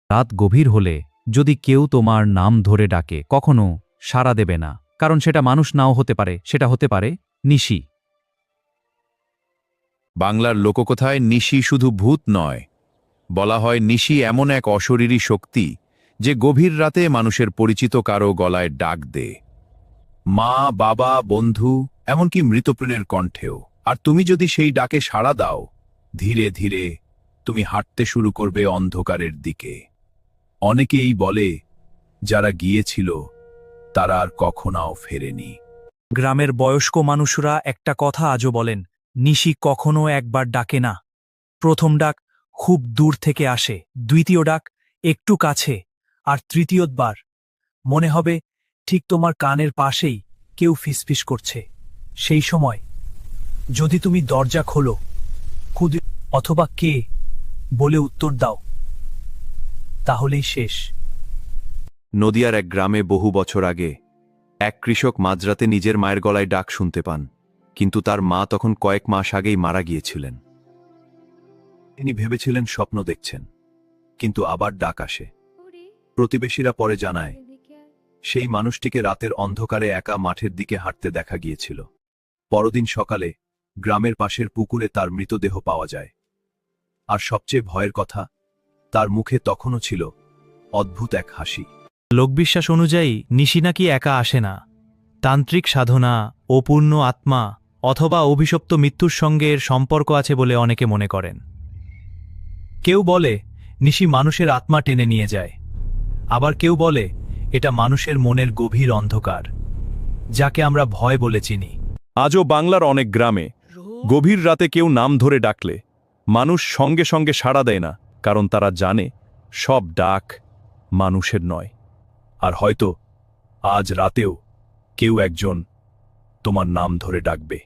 রাত গভীর হলে যদি কেউ তোমার নাম ধরে ডাকে কখনো সাড়া দেবে না, কারণ সেটা মানুষ নাও হতে পারে, সেটা হতে পারে নিশি। বাংলার লোককথায় নিশি শুধু ভূত নয়, বলা হয় নিশি এমন এক অশরীরী শক্তি যে গভীর রাতে মানুষের পরিচিত কারো গলায় ডাক দেয়, মা, বাবা, বন্ধু, এমনকি মৃতপ্রাণের কণ্ঠেও। আর তুমি যদি সেই ডাকে সাড়া দাও, ধীরে ধীরে তুমি হাঁটতে শুরু করবে অন্ধকারের দিকে। অনেকেই বলে যারা গিয়েছিল তারা আর কখনো ফেরেনি। গ্রামের বয়স্ক মানুষরা একটা কথা আজও বলেন, নিশি কখনো একবার ডাকে না। প্রথম ডাক খুব দূর থেকে আসে, দ্বিতীয় ডাক একটু কাছে, আর তৃতীয়বার মনে হবে ঠিক তোমার কানের পাশেই কেউ ফিসফিস করছে। সেই সময় যদি তুমি দরজা খোলো, খুদ অথবা কে বলে উত্তর দাও, তাহলেই শেষ। নদিয়ার এক গ্রামে বহু বছর আগে এক কৃষক মাঝরাতে নিজের মায়ের গলায় ডাক শুনতে পান, কিন্তু তার মা তখন কয়েক মাস আগেই মারা গিয়েছিলেন। তিনি ভেবেছিলেন স্বপ্ন দেখছেন, কিন্তু আবার ডাক আসে। প্রতিবেশীরা পরে জানায় সেই মানুষটিকে রাতের অন্ধকারে একা মাঠের দিকে হাঁটতে দেখা গিয়েছিল। পরদিন সকালে গ্রামের পাশের পুকুরে তার মৃতদেহ পাওয়া যায়। আর সবচেয়ে ভয়ের কথা, তার মুখে তখনও ছিল অদ্ভুত এক হাসি। লোকবিশ্বাস অনুযায়ী নিশি নাকি একা আসে না, তান্ত্রিক সাধনা, অপূর্ণ আত্মা অথবা অভিশপ্ত মৃত্যুর সঙ্গে এর সম্পর্ক আছে বলে অনেকে মনে করেন। কেউ বলে নিশি মানুষের আত্মা টেনে নিয়ে যায়, আবার কেউ বলে এটা মানুষের মনের গভীর অন্ধকার, যাকে আমরা ভয় বলে চিনি। আজও বাংলার অনেক গ্রামে গভীর রাতে কেউ নাম ধরে ডাকলে মানুষ সঙ্গে সঙ্গে সাড়া দেয় না, কারণ তারা জানে সব ডাক মানুষের নয়। আর হয়তো আজ রাতেও কেউ একজন তোমার নাম ধরে ডাকবে।